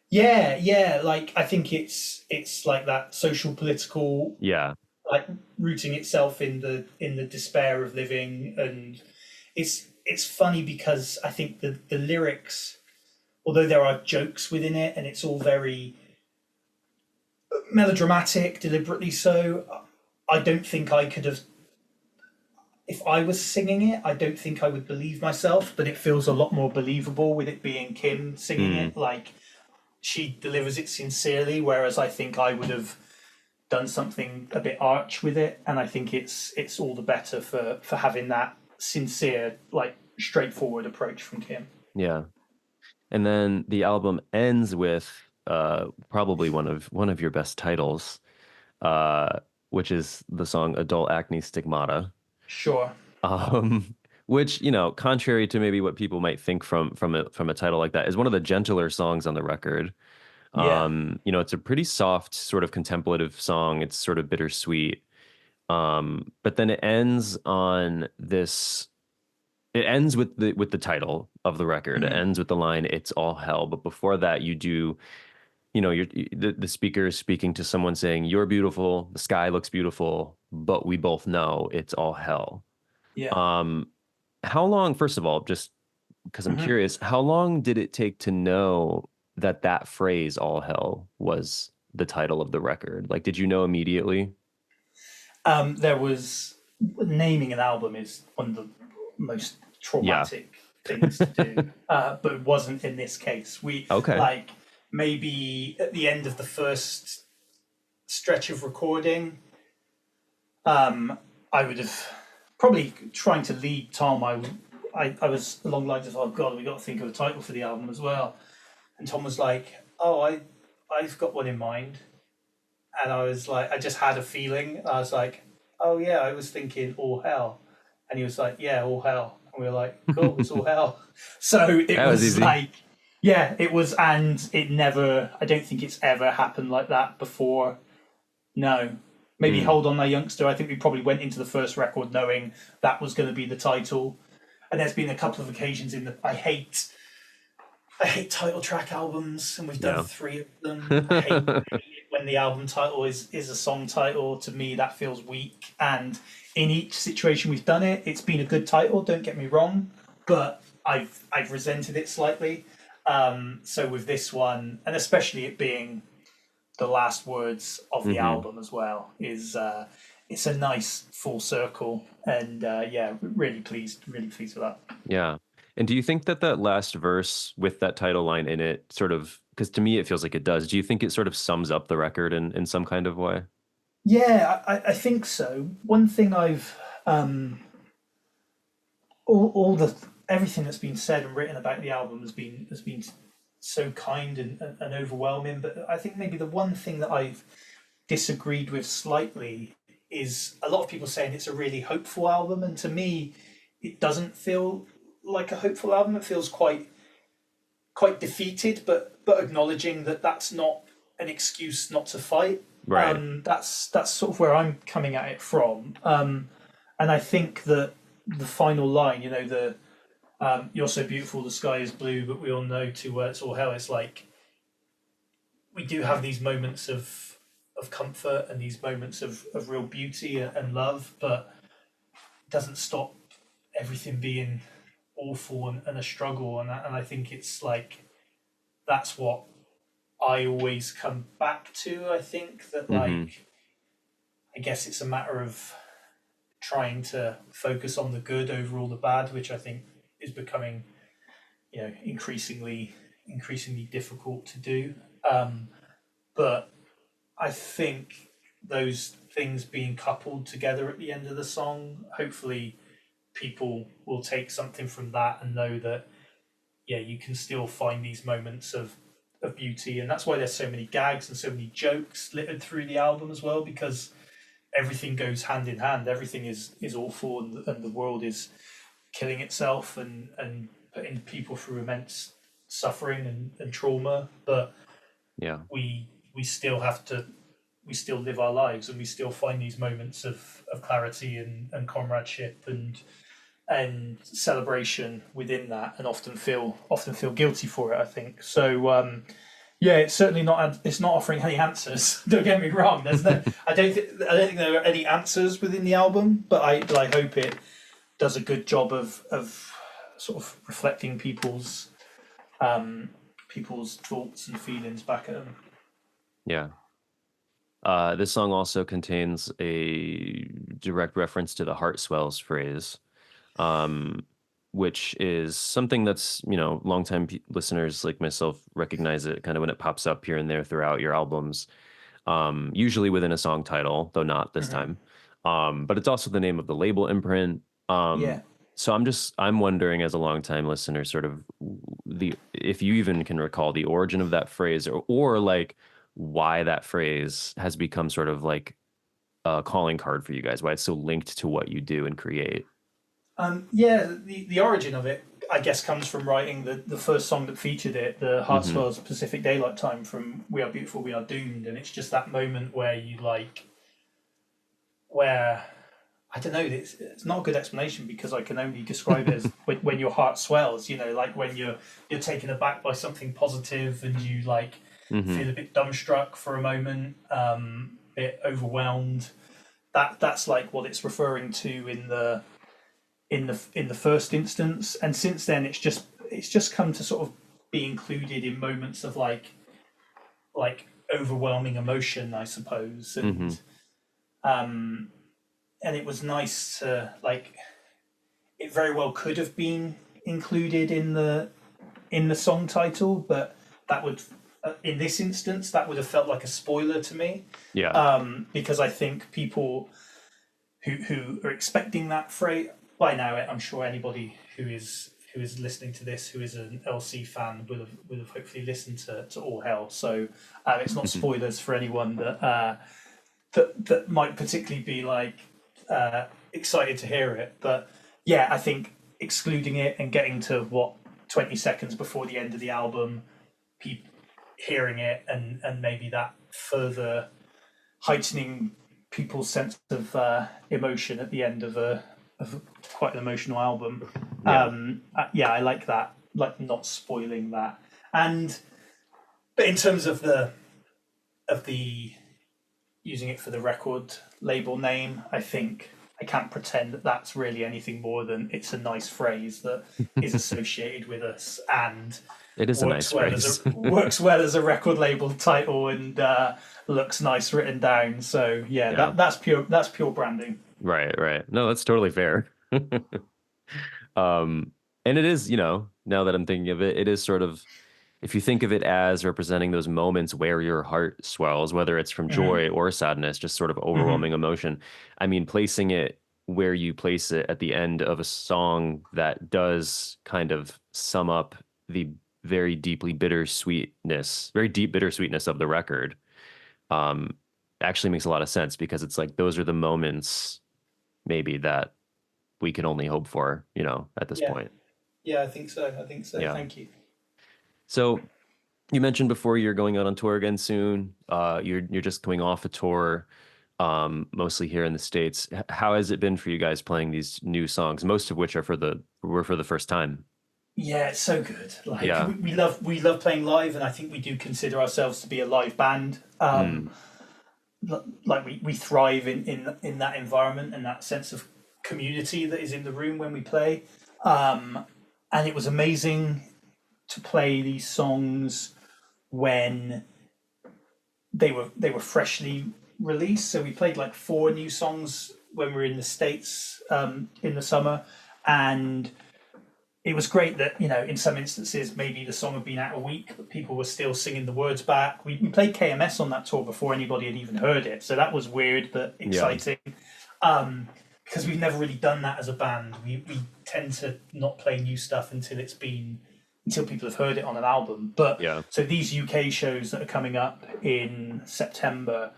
Yeah, like I think it's like that social political, like rooting itself in the despair of living. And it's funny because I think the lyrics, although there are jokes within it and it's all very melodramatic, deliberately so, I don't think I could have, if I was singing it, I don't think I would believe myself, but it feels a lot more believable with it being Kim singing it. Like, she delivers it sincerely, whereas I think I would have done something a bit arch with it, and I think it's all the better for having that sincere, like, straightforward approach from Kim. Yeah. And then the album ends with probably one of your best titles, which is the song Adult Acne Stigmata. Sure. Which, contrary to maybe what people might think from a title like that, is one of the gentler songs on the record. Yeah. It's a pretty soft, sort of contemplative song. It's sort of bittersweet. But then it ends on this. It ends with the title of the record. It ends with the line, "It's all hell." But before that, you do, the speaker is speaking to someone saying, "You're beautiful. The sky looks beautiful, but we both know it's all hell." Yeah. How long, first of all, just because I'm curious, how long did it take to know that phrase "all hell" was the title of the record? Like, did you know immediately? There was, naming an album is one of the most traumatic things to do, but it wasn't in this case. We like, maybe at the end of the first stretch of recording, I would have probably trying to lead Tom. I was along the lines of, "Oh God, we got to think of a title for the album as well." And Tom was like, "Oh, I've got one in mind." And I was like, I just had a feeling. I was like, "Oh yeah, I was thinking All Hell." And he was like, "Yeah, All Hell." And we were like, "Cool, it's All Hell." So it was like, yeah, it was, and it never, I don't think it's ever happened like that before. No. Maybe Hold On My Youngster. I think we probably went into the first record knowing that was going to be the title. And there's been a couple of occasions I hate title track albums, and we've done 3 of them. I hate when the album title is a song title. To me, that feels weak. And in each situation we've done it, it's been a good title, don't get me wrong, but I've resented it slightly. So with this one, and especially it being the last words of the album as well, is it's a nice full circle. And really pleased with that. Yeah. And do you think that last verse with that title line in it sort of, because to me it feels like it does, do you think it sort of sums up the record in some kind of way? Yeah, I think so. One thing I've all the everything that's been said and written about the album has been so kind and overwhelming. But I think maybe the one thing that I've disagreed with slightly is a lot of people saying it's a really hopeful album, and to me, it doesn't feel like a hopeful album. It feels quite defeated, but acknowledging that that's not an excuse not to fight. Right. That's sort of where I'm coming at it from. And I think that the final line, "You're so beautiful, the sky is blue, but we all know 2 words or hell." It's like, we do have these moments of comfort and these moments of real beauty and love, but it doesn't stop everything being awful and a struggle. And I think it's like that's what I always come back to. I think that Mm-hmm. like I guess it's a matter of trying to focus on the good over all the bad, which I think is becoming increasingly difficult to do. Um, but I think those things being coupled together at the end of the song, hopefully people will take something from that and know that you can still find these moments of beauty, and that's why there's so many gags and so many jokes littered through the album as well, because everything goes hand in hand. Everything is awful, and the world is killing itself and putting people through immense suffering and trauma. But Yeah. we still have to we still live our lives, and we still find these moments of clarity and comradeship and celebration within that, and often feel guilty for it, I think. So yeah, it's certainly not. It's not offering any answers. Don't get me wrong. There's no. I don't think there are any answers within the album, but I hope it does a good job of sort of reflecting people's thoughts and feelings back at them. Yeah. This song also contains a direct reference to the heart swells phrase, um, which is something that's, longtime listeners like myself recognize it kind of when it pops up here and there throughout your albums, usually within a song title, though not this Mm-hmm. time. But it's also the name of the label imprint. Yeah. So I'm wondering, as a longtime listener, sort of if you even can recall the origin of that phrase, or like why that phrase has become sort of like a calling card for you guys, why it's so linked to what you do and create. Yeah, the origin of it, I guess, comes from writing the first song that featured it, the Hmm. Hartswell's Pacific Daylight Time from We Are Beautiful, We Are Doomed. And it's just that moment where where, I don't know, it's not a good explanation because I can only describe it as when your heart swells, like when you're taken aback by something positive and you like Hmm. feel a bit dumbstruck for a moment, a bit overwhelmed. That's like what it's referring to in the first instance, and since then it's just come to sort of be included in moments of like overwhelming emotion, I suppose. Hmm. And it was nice to like it very well could have been included in the song title, but that would in this instance that would have felt like a spoiler to me, Yeah. because I think people who are expecting that phrase by now. I'm sure anybody who is listening to this, who is an LC fan, will have hopefully listened to All Hell. So it's not spoilers for anyone that might particularly be like excited to hear it. But yeah, I think excluding it and getting to 20 seconds before the end of the album, people hearing it and maybe that further heightening people's sense of emotion at the end of quite an emotional album. Yeah. Yeah, I like that, like not spoiling that. And but in terms of the using it for the record label name, I think I can't pretend that that's really anything more than it's a nice phrase that is associated with us and It is a works nice well as phrase. a works well as a record label title and looks nice written down. So yeah, Yeah. that's pure branding. Right, right. No, that's totally fair. Um, and it is, now that I'm thinking of it, it is sort of, if you think of it as representing those moments where your heart swells, whether it's from Mm-hmm. joy or sadness, just sort of Mm-hmm. overwhelming emotion. I mean, placing it where you place it at the end of a song that does kind of sum up the very deep bittersweetness of the record, um, actually makes a lot of sense because it's like those are the moments maybe that we can only hope for, at this Yeah, point. yeah, I think so. I think so. Yeah. Thank you. So you mentioned before you're going out on tour again soon. You're just coming off a tour, mostly here in the States. How has it been for you guys playing these new songs, most of which were for the first time? Yeah, it's so good. Like Yeah. we love playing live, and I think we do consider ourselves to be a live band. Like we thrive in that environment and that sense of community that is in the room when we play. And it was amazing to play these songs when they were freshly released. So we played like 4 new songs when we were in the States in the summer, and it was great that, in some instances maybe the song had been out a week but people were still singing the words back. We played KMS on that tour before anybody had even heard it, so that was weird but exciting. Because we've never really done that as a band. We tend to not play new stuff until people have heard it on an album. But so these UK shows that are coming up in September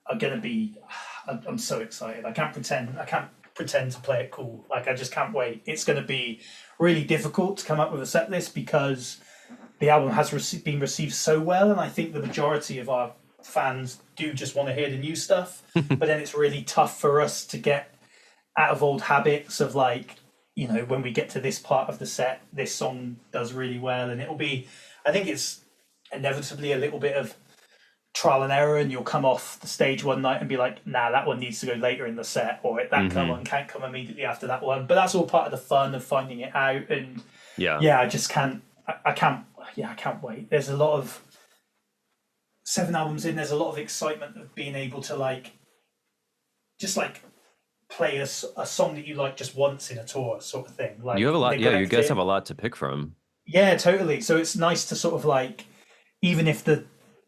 are going to be, I'm so excited. I can't pretend to play it cool. Like, I just can't wait. It's going to be really difficult to come up with a set list because the album has been received so well, and I think the majority of our fans do just want to hear the new stuff. But then it's really tough for us to get out of old habits of, like, when we get to this part of the set, this song does really well, and it'll be, I think it's inevitably a little bit of trial and error, and you'll come off the stage one night and be like, nah, that one needs to go later in the set, or that one can't come immediately after that one. But that's all part of the fun of finding it out. And I just can't wait. There's a lot of 7 albums in, there's a lot of excitement of being able to just play a song that you like just once in a tour sort of thing. Like, you have a lot, you guys have a lot to pick from. Yeah, totally. So it's nice to sort of even if the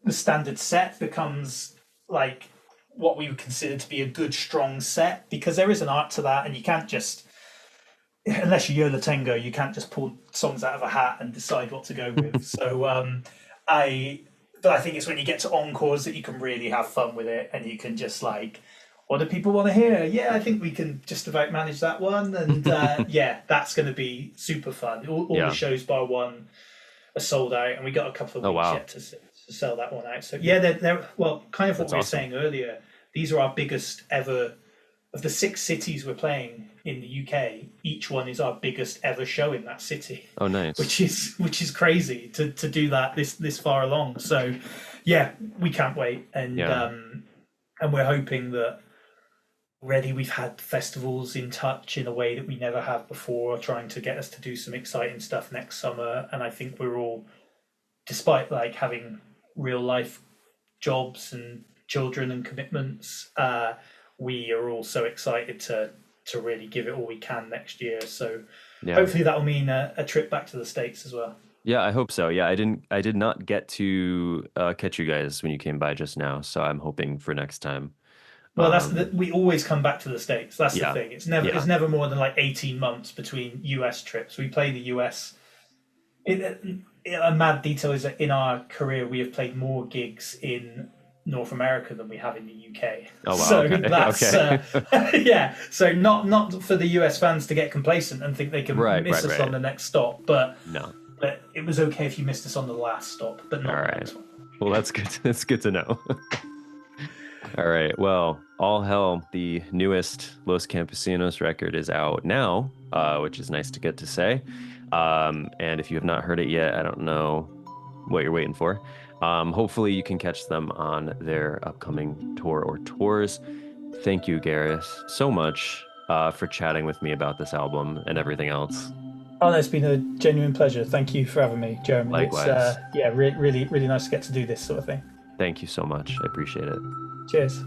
standard set becomes like what we would consider to be a good strong set, because there is an art to that, and you can't just, unless you're Yola Tengo, you can't just pull songs out of a hat and decide what to go with. So I think it's when you get to encores that you can really have fun with it, and you can just what do people want to hear? Yeah, I think we can just about manage that one, and that's going to be super fun. All the shows bar one are sold out, and we got a couple of weeks yet to sell that one out. So they're well, kind of what we were saying earlier. These are our biggest ever, of the 6 cities we're playing in the UK. Each one is our biggest ever show in that city. Oh, nice! Which is crazy to do that this far along. So we can't wait, and we're hoping that. Already we've had festivals in touch in a way that we never have before, trying to get us to do some exciting stuff next summer. And I think we're all, despite having real life jobs and children and commitments, we are all so excited to really give it all we can next year. So hopefully that'll mean a trip back to the States as well. Yeah, I hope so. Yeah, I did not get to catch you guys when you came by just now, so I'm hoping for next time. Well, we always come back to the States. That's the thing. It's never more than 18 months between US trips. We play the US. A mad detail is that in our career we have played more gigs in North America than we have in the UK. Oh wow! So okay. that's So not for the US fans to get complacent and think they can miss us on the next stop, but But it was okay if you missed us on the last stop, but not the next one. Well, that's good. That's good to know. All right. Well, All Hell, the newest Los Campesinos record, is out now, which is nice to get to say. And if you have not heard it yet, I don't know what you're waiting for. Hopefully you can catch them on their upcoming tour or tours. Thank you, Gareth, so much for chatting with me about this album and everything else. Oh, no, it's been a genuine pleasure. Thank you for having me, Jeremy. Likewise. It's really, really nice to get to do this sort of thing. Thank you so much. I appreciate it. Cheers.